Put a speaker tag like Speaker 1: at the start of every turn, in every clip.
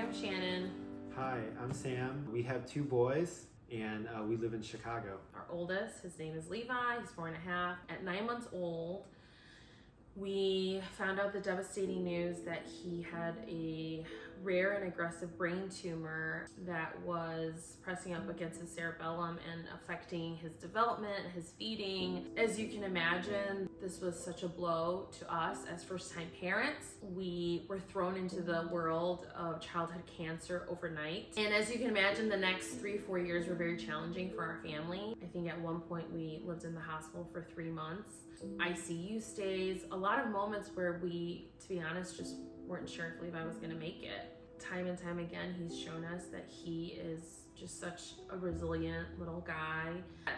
Speaker 1: I'm Shannon.
Speaker 2: Hi, I'm Sam. We have 2 boys and we live in Chicago.
Speaker 1: Our oldest, his name is Levi, he's 4.5. At 9 months old, we found out the devastating news that he had a rare and aggressive brain tumor that was pressing up against his cerebellum and affecting his development, his feeding. As you can imagine, this was such a blow to us as first-time parents. We were thrown into the world of childhood cancer overnight. And as you can imagine, the next 3-4 years were very challenging for our family. I think at one point we lived in the hospital for 3 months. ICU stays, a lot of moments where we, to be honest, just weren't sure if Levi was gonna make it. Time and time again, he's shown us that he is just such a resilient little guy.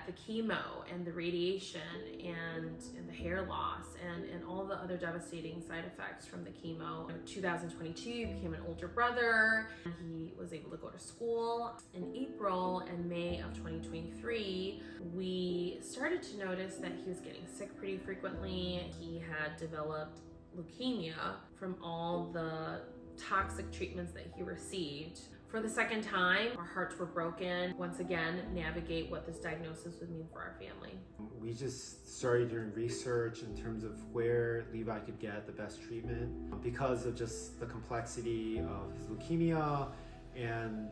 Speaker 1: The chemo and the radiation and the hair loss and all the other devastating side effects from the chemo. In 2022, he became an older brother. He was able to go to school. In April and May of 2023, we started to notice that he was getting sick pretty frequently. He had developed leukemia from all the toxic treatments that he received. For the second time, our hearts were broken. Once again, navigate what this diagnosis would mean for our family.
Speaker 2: We just started doing research in terms of where Levi could get the best treatment because of just the complexity of his leukemia and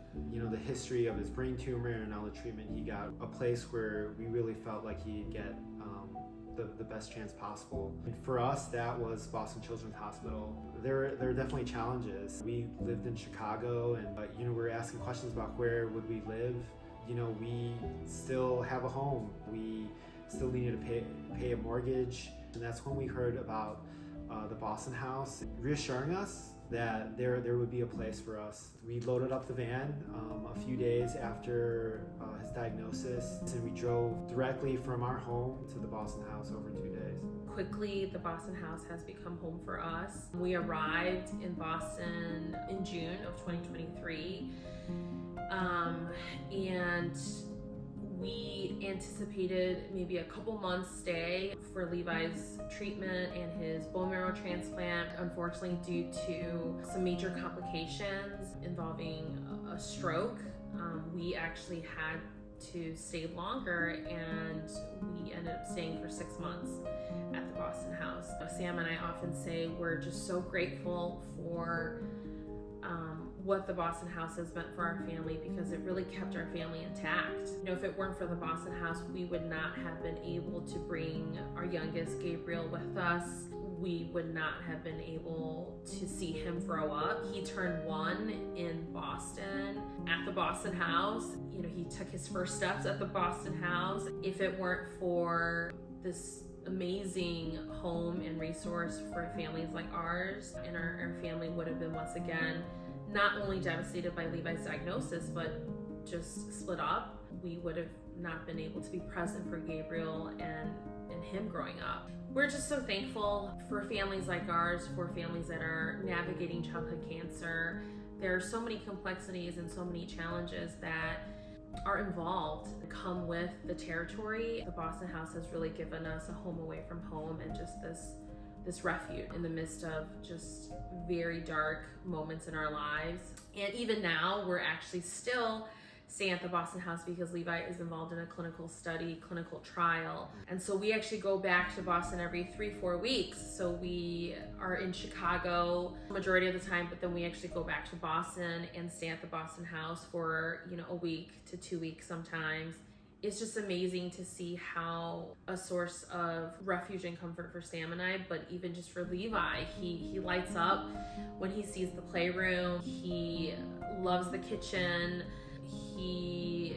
Speaker 2: the history of his brain tumor and all the treatment he got. A place where we really felt like he'd get the best chance possible. And for us, that was Boston Children's Hospital. There are definitely challenges. We lived in Chicago, and we were asking questions about where would we live. We still have a home. We still needed to pay a mortgage, and that's when we heard about the Boston House, reassuring us that there would be a place for us. We loaded up the van a few days after his diagnosis, and we drove directly from our home to the Boston House over 2 days.
Speaker 1: Quickly, the Boston House has become home for us. We arrived in Boston in June of 2023, and we anticipated maybe a couple months stay for Levi's treatment and his bone marrow transplant. Unfortunately, due to some major complications involving a stroke, we actually had to stay longer, and we ended up staying for 6 months at the Boston House. Sam and I often say we're just so grateful for what the Boston House has meant for our family, because it really kept our family intact. If it weren't for the Boston House, we would not have been able to bring our youngest Gabriel with us. We would not have been able to see him grow up. He turned 1 in Boston at the Boston House. He took his first steps at the Boston House. If it weren't for this amazing home and resource for families like ours, and our family would have been once again not only devastated by Levi's diagnosis, but just split up. We would have not been able to be present for Gabriel and him growing up. We're just so thankful for families like ours, for families that are navigating childhood cancer. There are so many complexities and so many challenges that are involved, come with the territory. The Boston House has really given us a home away from home and just this refuge in the midst of just very dark moments in our lives. And even now, we're actually still staying at the Boston House because Levi is involved in a clinical trial. And so we actually go back to Boston every 3-4 weeks. So we are in Chicago majority of the time, but then we actually go back to Boston and stay at the Boston House for, a week to 2 weeks sometimes. It's just amazing to see how a source of refuge and comfort for Sam and I, but even just for Levi, he lights up when he sees the playroom. He loves the kitchen. He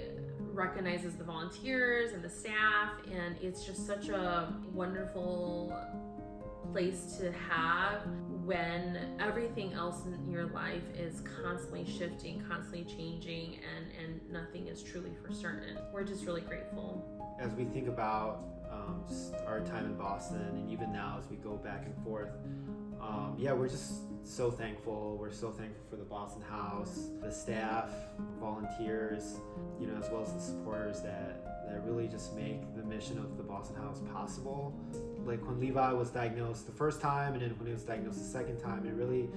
Speaker 1: recognizes the volunteers and the staff, and it's just such a wonderful place to have when everything else in your life is constantly shifting, constantly changing, and nothing is truly for certain. We're just really grateful.
Speaker 2: As we think about just our time in Boston, and even now as we go back and forth, we're just so thankful. We're so thankful for the Boston House, the staff, volunteers, as well as the supporters that really just make the mission of the Boston House possible. Like when Levi was diagnosed the first time, and then when he was diagnosed the second time, it really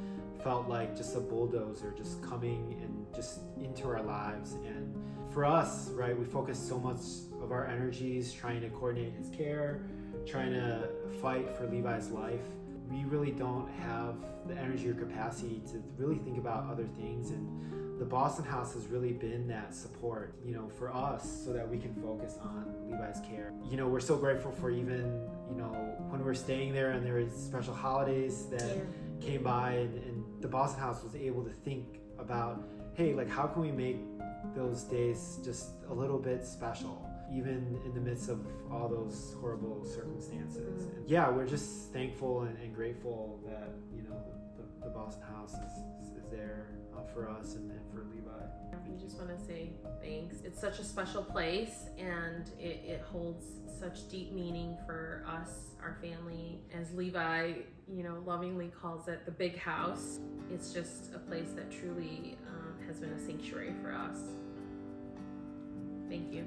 Speaker 2: felt like just a bulldozer just coming and just into our lives. And for us, right, we focus so much of our energies trying to coordinate his care, trying to fight for Levi's life. We really don't have the energy or capacity to really think about other things, and the Boston House has really been that support, for us, so that we can focus on Levi's care. We're so grateful for even, when we're staying there and there was special holidays that came by, and the Boston House was able to think about, hey, like how can we make those days just a little bit special, even in the midst of all those horrible circumstances. And yeah, we're just thankful and grateful that the Boston House is there for us and for Levi.
Speaker 1: We just want to say thanks. It's such a special place, and it holds such deep meaning for us, our family. As Levi, lovingly calls it the big house. It's just a place that truly has been a sanctuary for us. Thank you.